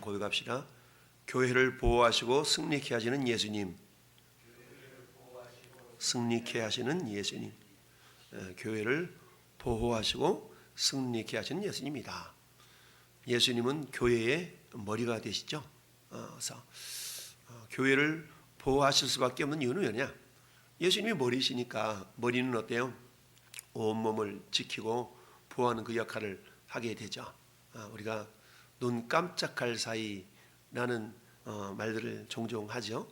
고백합시다. 교회를 보호하시고 승리케 하시는 예수님. 승리케 하시는 예수님. 교회를 보호하시고 승리케 하시는 예수님이다. 예수님은 교회의 머리가 되시죠. 그래서 교회를 보호하실 수밖에 없는 이유는 뭐냐? 예수님이 머리시니까 머리는 어때요? 온몸을 지키고 보호하는 그 역할을 하게 되죠. 우리가 눈 깜짝할 사이라는 말들을 종종 하죠.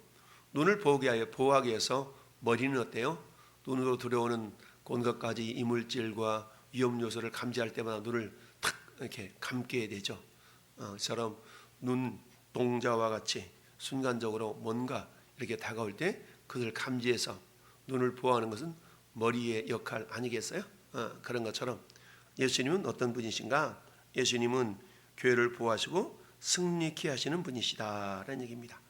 눈을 보호하기 위해서 머리는 어때요? 눈으로 들어오는 온갖 가지 이물질과 위험 요소를 감지할 때마다 눈을 탁 이렇게 감게 되죠. 처럼 눈 동자와 같이 순간적으로 뭔가 이렇게 다가올 때 그걸 감지해서 눈을 보호하는 것은 머리의 역할 아니겠어요? 그런 것처럼 예수님은 어떤 분이신가? 예수님은 교회를 보호하시고 승리케 하시는 분이시다라는 얘기입니다.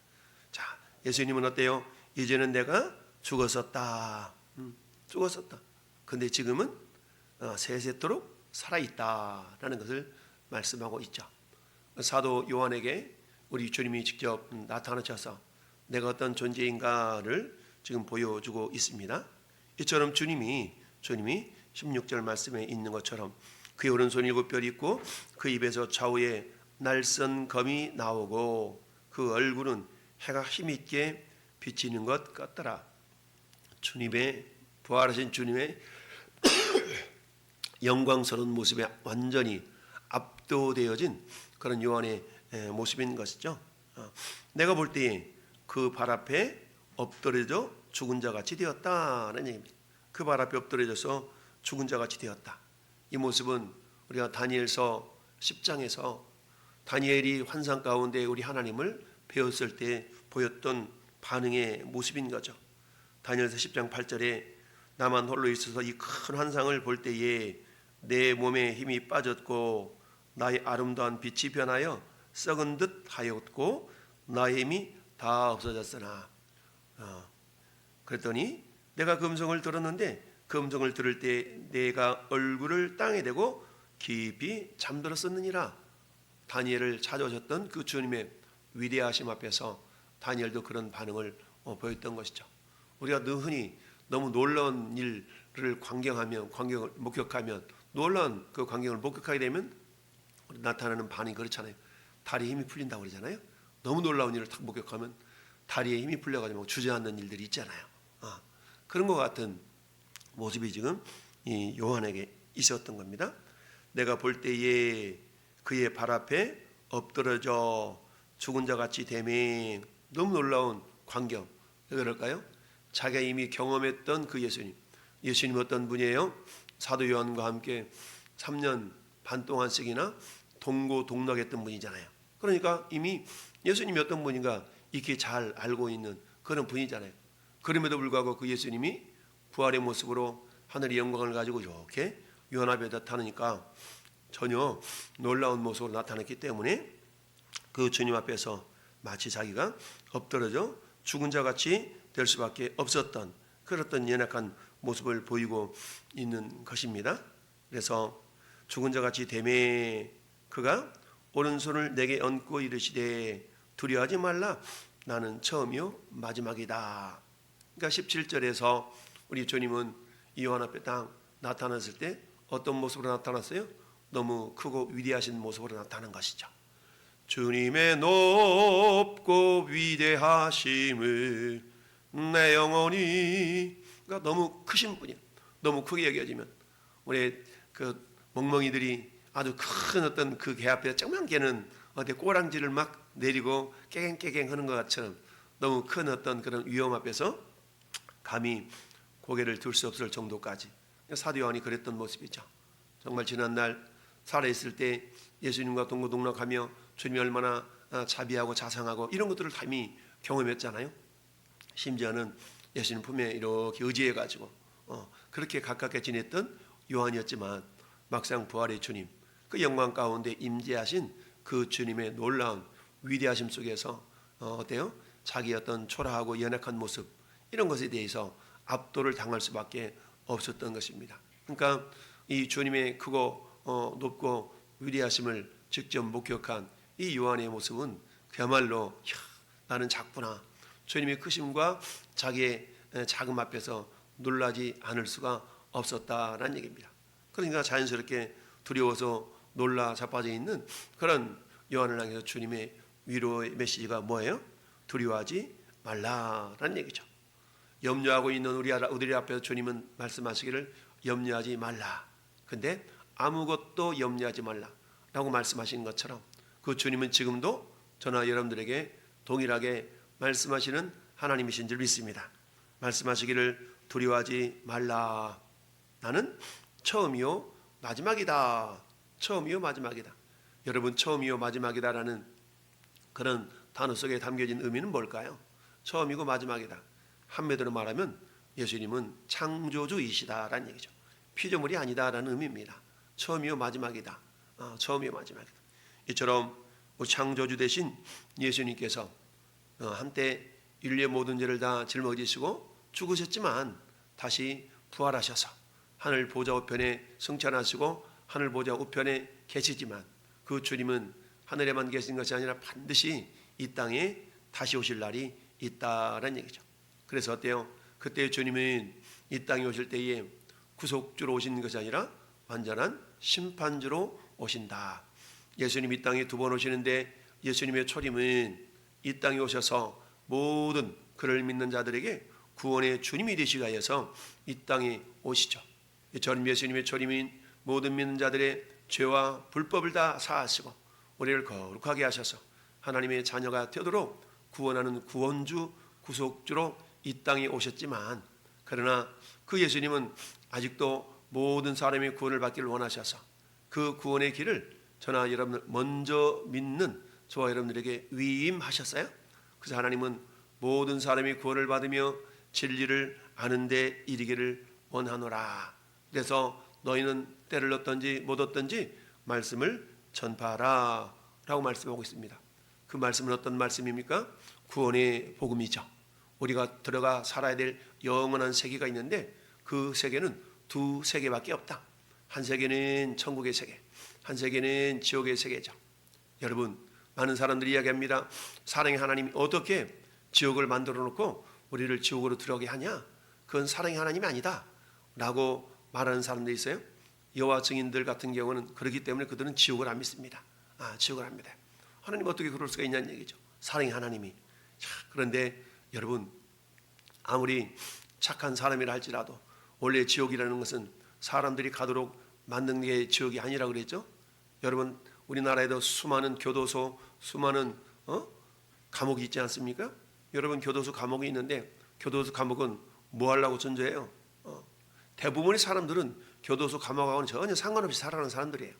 자, 예수님은 어때요? 이제는 내가 죽었었다. 죽었었다. 근데 지금은 세세토록 살아있다라는 것을 말씀하고 있죠. 사도 요한에게 우리 주님이 직접 나타나셔서 내가 어떤 존재인가를 지금 보여주고 있습니다. 이처럼 주님이 16절 말씀에 있는 것처럼 그의 오른손 7뼈이 있고 그 입에서 좌우에 날선 검이 나오고 그 얼굴은 해가 힘있게 비치는 것 같더라. 주님의 부활하신 주님의 영광스러운 모습에 완전히 압도되어진 그런 요한의 모습인 것이죠. 내가 볼 때 그 발 앞에 엎드려져 죽은 자 같이 되었다는 얘기입니다. 그 발 앞에 엎드려져서 죽은 자 같이 되었다. 이 모습은 우리가 다니엘서 10장에서 다니엘이 환상 가운데 우리 하나님을 배웠을 때 보였던 반응의 모습인 거죠. 다니엘서 10장 8절에 나만 홀로 있어서 이 큰 환상을 볼 때에 내 몸에 힘이 빠졌고 나의 아름다운 빛이 변하여 썩은 듯 하였고 나의 힘이 다 없어졌으나 그랬더니 내가 그 음성을 들었는데 그 음성을 들을 때 내가 얼굴을 땅에 대고 깊이 잠들었었느니라. 다니엘을 찾아오셨던 그 주님의 위대하심 앞에서 다니엘도 그런 반응을 보였던 것이죠. 우리가 흔히 너무 놀라운 일을 광경을 목격하면 놀라운 그 광경을 목격하게 되면 나타나는 반응이 그렇잖아요. 다리에 힘이 풀린다고 그러잖아요. 너무 놀라운 일을 딱 목격하면 다리에 힘이 풀려가지고 주저앉는 일들이 있잖아요. 그런 것 같은 모습이 지금 이 요한에게 있었던 겁니다. 내가 볼 때에 그의 발 앞에 엎드러져 죽은 자 같이 되매 너무 놀라운 광경. 왜 그럴까요? 자기가 이미 경험했던 그 예수님 어떤 분이에요? 사도 요한과 함께 3년 반 동안씩이나 동고동락했던 분이잖아요. 그러니까 이미 예수님이 어떤 분인가 이렇게 잘 알고 있는 그런 분이잖아요. 그럼에도 불구하고 그 예수님이 부활의 모습으로 하늘의 영광을 가지고 이렇게 요한 앞에 나타나니까 전혀 놀라운 모습으로 나타났기 때문에 그 주님 앞에서 마치 자기가 엎드러져 죽은 자 같이 될 수밖에 없었던 그런 연약한 모습을 보이고 있는 것입니다. 그래서 죽은 자 같이 되매 그가 오른손을 내게 얹고 이르시되 두려워하지 말라 나는 처음이요 마지막이다. 그러니까 17절에서 우리 주님은 요한 앞에 딱 나타났을 때 어떤 모습으로 나타났어요? 너무 크고 위대하신 모습으로 나타난 것이죠. 주님의 높고 위대하심을 내 영혼이 그러니까 너무 크신 분이에요. 너무 크게 여겨지면 우리 그 멍멍이들이 아주 큰 어떤 그 개 앞에 조그만 개는 어디 꼬랑지를 막 내리고 깨갱깨갱 하는 것처럼 너무 큰 어떤 그런 위험 앞에서 감히 고개를 들 수 없을 정도까지 사도 요한이 그랬던 모습이죠. 정말 지난날 살아있을 때 예수님과 동고동락하며 주님이 얼마나 자비하고 자상하고 이런 것들을 다 이미 경험했잖아요. 심지어는 예수님 품에 이렇게 의지해가지고 그렇게 가깝게 지냈던 요한이었지만 막상 부활의 주님 그 영광 가운데 임재하신 그 주님의 놀라운 위대하심 속에서 어때요? 자기 어떤 초라하고 연약한 모습 이런 것에 대해서 압도를 당할 수밖에 없었던 것입니다. 그러니까 이 주님의 크고 높고 위대하심을 직접 목격한 이 요한의 모습은 그야말로 나는 작구나, 주님의 크심과 자기의 작음 앞에서 놀라지 않을 수가 없었다라는 얘기입니다. 그러니까 자연스럽게 두려워서 놀라 자빠져 있는 그런 요한을 향해서 주님의 위로의 메시지가 뭐예요? 두려워하지 말라라는 얘기죠. 염려하고 있는 우리 앞에서 주님은 말씀하시기를 염려하지 말라. 근데 아무것도 염려하지 말라라고 말씀하시는 것처럼 그 주님은 지금도 저나 여러분들에게 동일하게 말씀하시는 하나님이신 줄 믿습니다. 말씀하시기를 두려워하지 말라. 나는 처음이요 마지막이다. 처음이요 마지막이다. 여러분, 처음이요 마지막이다라는 그런 단어 속에 담겨진 의미는 뭘까요? 처음이고 마지막이다. 한마디로 말하면 예수님은 창조주이시다라는 얘기죠. 피조물이 아니다라는 의미입니다. 처음이요 마지막이다. 처음이요 마지막이다. 이처럼 창조주 되신 예수님께서 한때 인류의 모든 죄를 다 짊어지시고 죽으셨지만 다시 부활하셔서 하늘 보좌 우편에 승천하시고 하늘 보좌 우편에 계시지만 그 주님은 하늘에만 계신 것이 아니라 반드시 이 땅에 다시 오실 날이 있다라는 얘기죠. 그래서 어때요? 그때 주님은 이 땅에 오실 때에 구속주로 오신 것이 아니라 완전한 심판주로 오신다. 예수님 이 땅에 두 번 오시는데 예수님의 초림은 이 땅에 오셔서 모든 그를 믿는 자들에게 구원의 주님이 되시기 위해서 이 땅에 오시죠. 이처럼 예수님의 초림인 모든 믿는 자들의 죄와 불법을 다 사하시고 우리를 거룩하게 하셔서 하나님의 자녀가 되도록 구원하는 구원주, 구속주로 이 땅에 오셨지만, 그러나 그 예수님은 아직도 모든 사람의 구원을 받기를 원하셔서 그 구원의 길을 저나 여러분들 먼저 믿는 저와 여러분들에게 위임하셨어요. 그래서 하나님은 모든 사람이 구원을 받으며 진리를 아는 데 이르기를 원하노라. 그래서 너희는 때를 얻든지 못 얻든지 말씀을 전파하라 라고 말씀하고 있습니다. 그 말씀은 어떤 말씀입니까? 구원의 복음이죠. 우리가 들어가 살아야 될 영원한 세계가 있는데 그 세계는 두 세계밖에 없다. 한 세계는 천국의 세계, 한 세계는 지옥의 세계죠. 여러분, 많은 사람들이 이야기합니다. 사랑의 하나님이 어떻게 지옥을 만들어 놓고 우리를 지옥으로 들어가게 하냐? 그건 사랑의 하나님이 아니다 라고 말하는 사람들이 있어요. 여호와 증인들 같은 경우는 그렇기 때문에 그들은 지옥을 안 믿습니다. 지옥을 안 믿어요. 하나님 어떻게 그럴 수가 있냐는 얘기죠. 사랑의 하나님이. 그런데 여러분, 아무리 착한 사람이라 할지라도 원래 지옥이라는 것은 사람들이 가도록 만든 게 지옥이 아니라고 그랬죠. 여러분, 우리나라에도 수많은 교도소, 수많은 감옥이 있지 않습니까? 여러분, 교도소 감옥이 있는데 교도소 감옥은 뭐 하려고 존재해요? 대부분의 사람들은 교도소 감옥하고는 전혀 상관없이 살아가는 사람들이에요.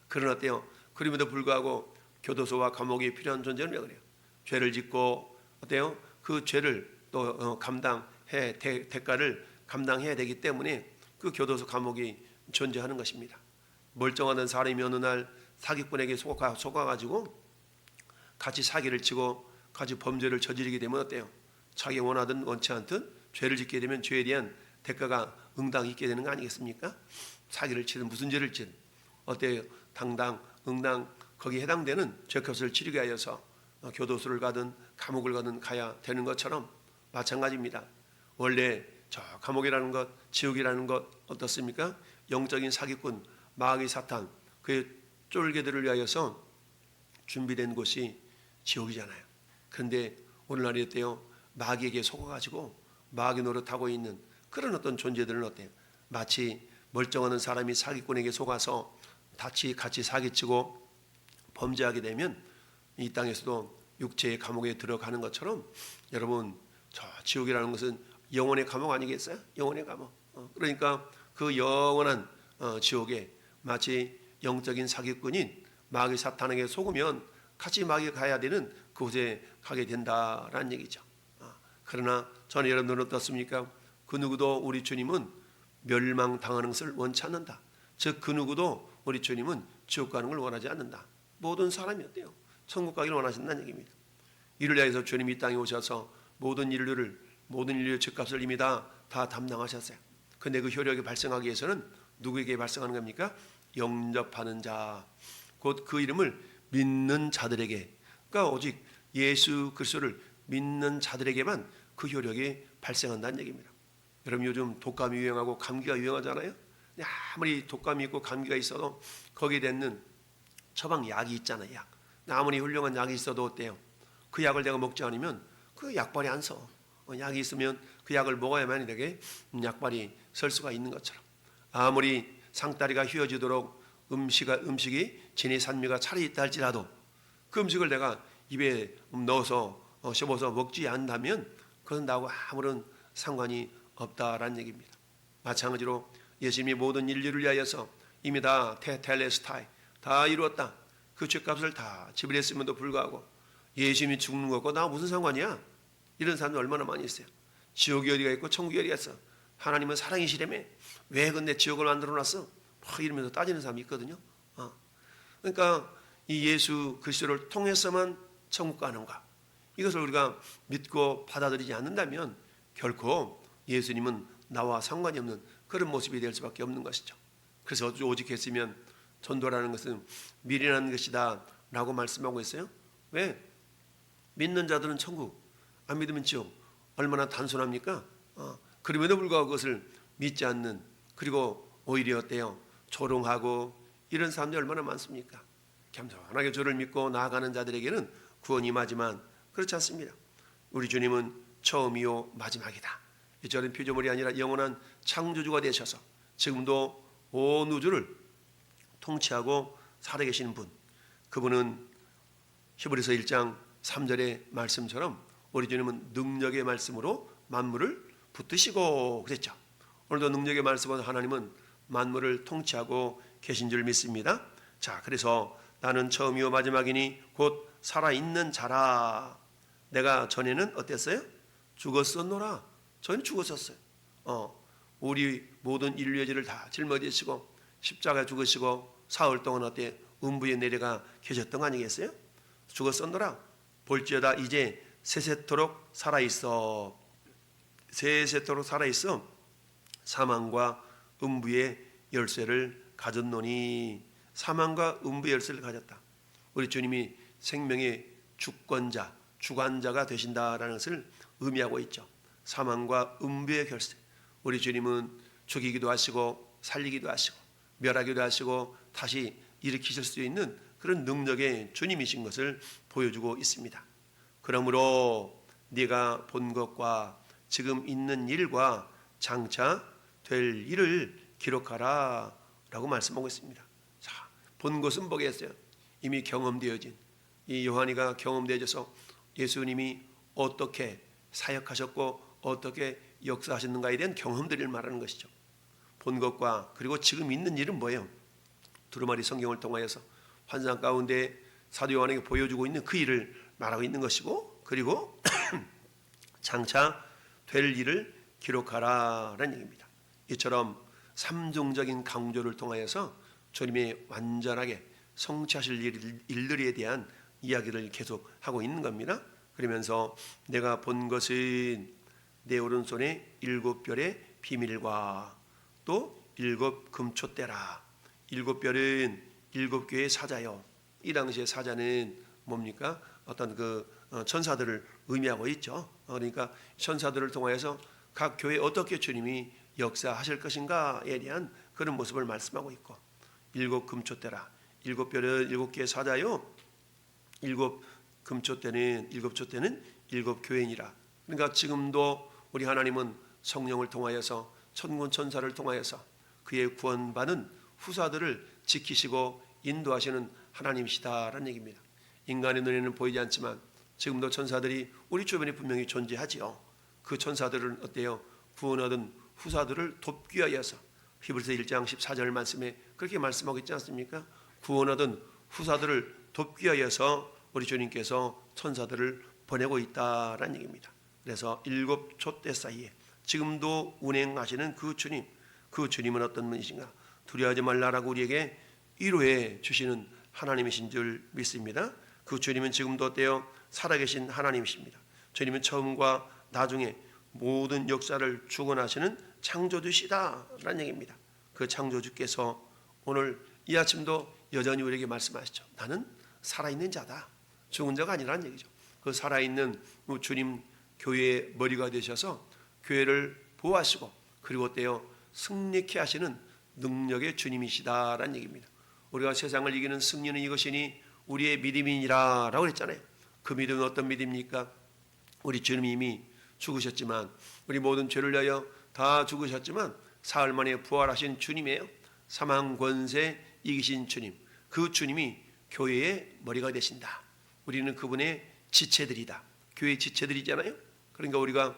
그러나 어때요? 그럼에도 불구하고 교도소와 감옥이 필요한 존재는 왜 그래요? 죄를 짓고 어때요? 그 죄를 또 감당해 대가를 감당해야 되기 때문에 그 교도소 감옥이 존재하는 것입니다. 멀쩡하던 사람이 어느 날 사기꾼에게 속아가지고 같이 사기를 치고 같이 범죄를 저지르게 되면 어때요? 자기 원하든 원치 않든 죄를 짓게 되면 죄에 대한 대가가 응당 있게 되는 거 아니겠습니까? 사기를 치든 무슨 죄를 치든 어때요? 당당 응당 거기에 해당되는 죄값을 치르게 하여서 교도소를 가든 감옥을 가든 가야 되는 것처럼 마찬가지입니다. 원래 저 감옥이라는 것, 지옥이라는 것 어떻습니까? 영적인 사기꾼, 마귀 사탄, 그의 쫄개들을 위하여서 준비된 곳이 지옥이잖아요. 그런데 오늘날이 어때요? 마귀에게 속아가지고 마귀 노릇하고 있는 그런 어떤 존재들은 어때요? 마치 멀쩡한 사람이 사기꾼에게 속아서 같이 사기치고 범죄하게 되면 이 땅에서도 육체의 감옥에 들어가는 것처럼 여러분, 저 지옥이라는 것은 영혼의 감옥 아니겠어요? 영혼의 감옥. 그러니까 그 영원한 지옥에 마치 영적인 사기꾼인 마귀 사탄에게 속으면 같이 마귀가 가야 되는 그곳에 가게 된다라는 얘기죠. 그러나 저는 여러분들은 어떻습니까? 그 누구도 우리 주님은 멸망당하는 것을 원치 않는다. 즉 그 누구도 우리 주님은 지옥 가는 걸 원하지 않는다. 모든 사람이 어때요? 천국 가기를 원하신다는 얘기입니다. 이를 위해서 주님이 이 땅에 오셔서 모든 인류의 죄값을 이미 다 담당하셨어요. 그런데 그 효력이 발생하기 위해서는 누구에게 발생하는 겁니까? 영접하는 자, 곧 그 이름을 믿는 자들에게, 그러니까 오직 예수 그리스도를 믿는 자들에게만 그 효력이 발생한다는 얘기입니다. 여러분 요즘 독감이 유행하고 감기가 유행하잖아요. 아무리 독감이 있고 감기가 있어도 거기에 대는 처방 약이 있잖아요. 약. 아무리 훌륭한 약이 있어도 어때요? 그 약을 내가 먹지 않으면 그 약발이 안 서. 약이 있으면 그 약을 먹어야만 이렇게 약발이 설 수가 있는 것처럼, 아무리 상다리가 휘어지도록 음식이 진의 산미가 차려 있다 할지라도 그 음식을 내가 입에 넣어서 씹어서 먹지 않는다면 그것은 나하고 아무런 상관이 없다라는 얘기입니다. 마찬가지로 예수님이 모든 인류를 위하여서 이미 다 테텔레스타이 다 이루었다. 그 죄값을 다 지불했음에도 불구하고 예수님이 죽는 것과 나 무슨 상관이야? 이런 사람들 얼마나 많이 있어요. 지옥이 어디가 있고 천국이 어디가 있어? 하나님은 사랑이시라며 왜 근데 지옥을 만들어놨어? 이러면서 따지는 사람이 있거든요. 그러니까 이 예수 그리스도를 통해서만 천국 가는가, 이것을 우리가 믿고 받아들이지 않는다면 결코 예수님은 나와 상관이 없는 그런 모습이 될 수밖에 없는 것이죠. 그래서 오직 했으면 전도라는 것은 미련한 것이다 라고 말씀하고 있어요. 왜? 믿는 자들은 천국, 안 믿으면 지옥. 얼마나 단순합니까? 그럼에도 불구하고 그것을 믿지 않는, 그리고 오히려 어때요? 조롱하고 이런 사람들이 얼마나 많습니까? 겸손하게 주를 믿고 나아가는 자들에게는 구원이 임하지만 그렇지 않습니다. 우리 주님은 처음이요 마지막이다. 이처럼 피조물이 아니라 영원한 창조주가 되셔서 지금도 온 우주를 통치하고 살아계시는 분, 그분은 히브리서 1장 3절의 말씀처럼 우리 주님은 능력의 말씀으로 만물을 붙드시고 그랬죠. 오늘도 능력의 말씀으로 하나님은 만물을 통치하고 계신 줄 믿습니다. 자, 그래서 나는 처음이요 마지막이니 곧 살아있는 자라. 내가 전에는 어땠어요? 죽었었노라. 저는 죽었었어요. 우리 모든 인류의 죄를 다 짊어지시고 십자가에 죽으시고 사흘 동안 어때? 음부에 내려가 계셨던 거 아니겠어요? 죽었었노라. 볼지어다 이제 세세토록 살아있어. 세세토록 살아있어. 사망과 음부의 열쇠를 가졌노니. 사망과 음부의 열쇠를 가졌다. 우리 주님이 생명의 주권자, 주관자가 되신다라는 것을 의미하고 있죠. 사망과 음부의 결세. 우리 주님은 죽이기도 하시고 살리기도 하시고 멸하기도 하시고 다시 일으키실 수 있는 그런 능력의 주님이신 것을 보여주고 있습니다. 그러므로 네가 본 것과 지금 있는 일과 장차 될 일을 기록하라 라고 말씀하고 있습니다. 자, 본 것은 뭐겠어요? 이미 경험되어진, 이 요한이가 경험되어져서 예수님이 어떻게 사역하셨고 어떻게 역사하셨는가에 대한 경험들을 말하는 것이죠. 본 것과 그리고 지금 있는 일은 뭐예요? 두루마리 성경을 통하여서 환상 가운데 사도 요한에게 보여주고 있는 그 일을 말하고 있는 것이고, 그리고 장차 될 일을 기록하라라는 얘기입니다. 이처럼 삼중적인 강조를 통하여서 주님이 완전하게 성취하실 일들에 대한 이야기를 계속하고 있는 겁니다. 그러면서 내가 본 것은 내 오른손에 7별의 비밀과 또 7 금초대라. 7별은 7교회의 사자요. 이 당시의 사자는 뭡니까? 어떤 천사들을 의미하고 있죠. 그러니까 천사들을 통하여서 각 교회에 어떻게 주님이 역사하실 것인가에 대한 그런 모습을 말씀하고 있고, 7 금초대라. 7별은 7개의 사자요. 7 금초대는 7촛대는 7 교회니라. 그러니까 지금도 우리 하나님은 성령을 통하여서 천군 천사를 통하여서 그의 구원받은 후사들을 지키시고 인도하시는 하나님이시다라는 얘기입니다. 인간의 눈에는 보이지 않지만 지금도 천사들이 우리 주변에 분명히 존재하지요. 그 천사들은 어때요? 구원 얻은 후사들을 돕기 위하여서 히브리서 1장 14절 말씀에 그렇게 말씀하고 있지 않습니까? 구원 얻은 후사들을 돕기 위하여서 우리 주님께서 천사들을 보내고 있다라는 얘기입니다. 그래서 7 촛대 사이에 지금도 운행하시는 그 주님, 그 주님은 어떤 분이신가? 두려워하지 말라라고 우리에게 위로해 주시는 하나님이신 줄 믿습니다. 그 주님은 지금도 어때요? 살아계신 하나님이십니다. 주님은 처음과 나중에 모든 역사를 주관하시는 창조주시다라는 얘기입니다. 그 창조주께서 오늘 이 아침도 여전히 우리에게 말씀하시죠. 나는 살아있는 자다. 죽은 자가 아니라는 얘기죠. 그 살아있는 주님 교회의 머리가 되셔서 교회를 보호하시고 그리고 떼어 승리케 하시는 능력의 주님이시다라는 얘기입니다. 우리가 세상을 이기는 승리는 이것이니 우리의 믿음이니라 라고 했잖아요. 그 믿음은 어떤 믿음입니까? 우리 주님이 이미 죽으셨지만, 우리 모든 죄를 위하여 다 죽으셨지만 사흘 만에 부활하신 주님이에요. 사망 권세 이기신 주님, 그 주님이 교회의 머리가 되신다. 우리는 그분의 지체들이다. 교회의 지체들이잖아요. 그러니까 우리가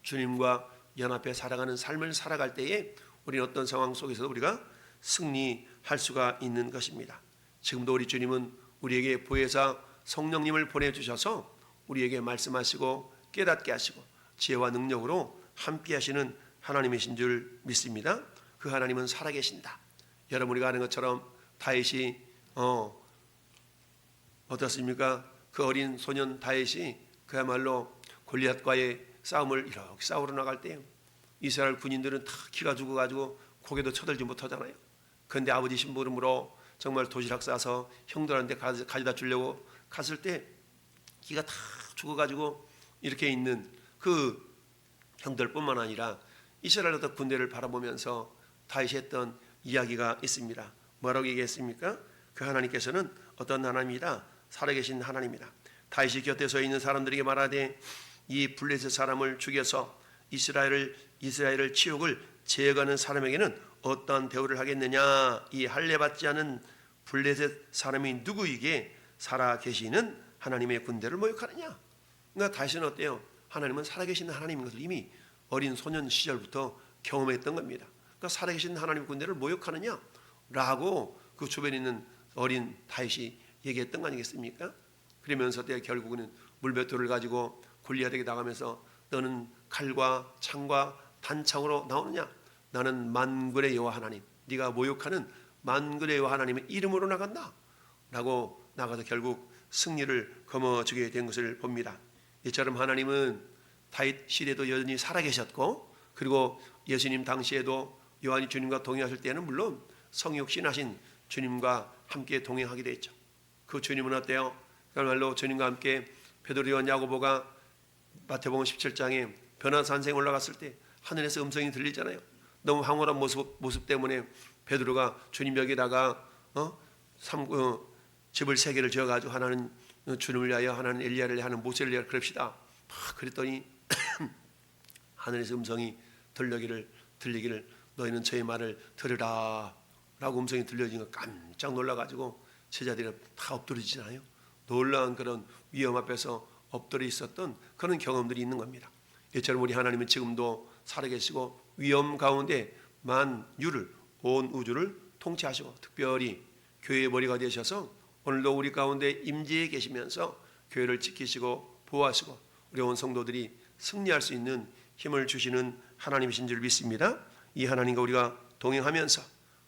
주님과 연합해 살아가는 삶을 살아갈 때에 우리는 어떤 상황 속에서도 우리가 승리할 수가 있는 것입니다. 지금도 우리 주님은 우리에게 보혜사 성령님을 보내주셔서 우리에게 말씀하시고 깨닫게 하시고 지혜와 능력으로 함께 하시는 하나님이신 줄 믿습니다. 그 하나님은 살아계신다. 여러분, 우리가 아는 것처럼 다윗이 어떻습니까? 그 어린 소년 다윗이 그야말로 골리앗과의 싸움을 이렇게 싸우러 나갈 때 이스라엘 군인들은 다 기가 죽어가지고 고개도 쳐들지 못하잖아요. 그런데 아버지 심부름으로 정말 도시락 싸서 형들한테 가져다 주려고 갔을 때 기가 다 죽어가지고 이렇게 있는 그 형들뿐만 아니라 이스라엘 어떤 군대를 바라보면서 다윗이 했던 이야기가 있습니다. 뭐라고 얘기했습니까? 그 하나님께서는 어떤 하나님이다? 살아계신 하나님이다. 다윗이 곁에 서 있는 사람들에게 말하되 이 블레셋 사람을 죽여서 이스라엘을 치욕을 제거하는 사람에게는 어떠한 대우를 하겠느냐? 이 할례 받지 않은 블레셋 사람이 누구에게 살아계시는 하나님의 군대를 모욕하느냐? 그러니까 다윗은 어때요? 하나님은 살아계신 하나님인 것을 이미 어린 소년 시절부터 경험했던 겁니다. 그러니까 살아계신 하나님의 군대를 모욕하느냐? 라고 그 주변에 있는 어린 다윗이 얘기했던 거 아니겠습니까? 그러면서 결국은 물맷돌을 가지고 골리앗에게 나가면서 너는 칼과 창과 단창으로 나오느냐? 나는 만군의 여호와 하나님, 네가 모욕하는 만군의 여호와 하나님의 이름으로 나간다 라고 나가서 결국 승리를 거머쥐게 된 것을 봅니다. 이처럼 하나님은 다윗 시대도 여전히 살아계셨고, 그리고 예수님 당시에도 요한이 주님과 동행하실 때는 물론 성육신하신 주님과 함께 동행하게 됐죠. 그 주님은 어때요? 그야말로 주님과 함께 베드로, 요한, 야고보가 마태복음 17장에 변화산성에 올라갔을 때 하늘에서 음성이 들리잖아요. 너무 황홀한 모습 때문에 베드로가 주님 벽에다가 집을 세 개를 지어가지고 하나는 주님을 위하여, 하나는 엘리야를 위하여, 하나는 모세를 위하여 그럽시다. 그랬더니 하늘에서 음성이 들리기를 너희는 저의 말을 들으라 라고 음성이 들려지니까 깜짝 놀라가지고 제자들이 다 엎드러지잖아요. 놀라운 그런 위험 앞에서 엎드려 있었던 그런 경험들이 있는 겁니다. 이처럼 우리 하나님은 지금도 살아계시고 위험 가운데 만유를, 온 우주를 통치하시고 특별히 교회의 머리가 되셔서 오늘도 우리 가운데 임재해 계시면서 교회를 지키시고 보호하시고 우리 온 성도들이 승리할 수 있는 힘을 주시는 하나님이신 줄 믿습니다. 이 하나님과 우리가 동행하면서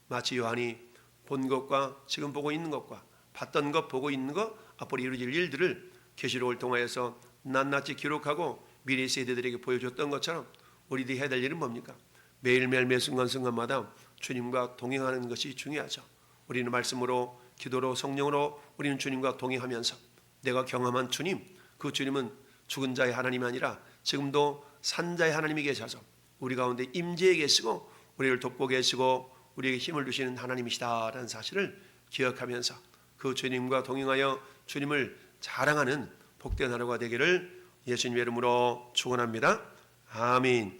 마치 요한이 본 것과 지금 보고 있는 것과 봤던 것, 보고 있는 것, 앞으로 이루어질 일들을 계시록을 통하여서 낱낱이 기록하고 미래 세대들에게 보여줬던 것처럼 우리들이 해야 될 일은 뭡니까? 매일매일 매 순간순간마다 주님과 동행하는 것이 중요하죠. 우리는 말씀으로, 기도로, 성령으로 우리는 주님과 동행하면서 내가 경험한 주님, 그 주님은 죽은 자의 하나님이 아니라 지금도 산 자의 하나님이 계셔서 우리 가운데 임재해 계시고 우리를 돕고 계시고 우리에게 힘을 주시는 하나님이시다라는 사실을 기억하면서 그 주님과 동행하여 주님을 자랑하는 복된 하루가 되기를 예수님의 이름으로 축원합니다. 아멘.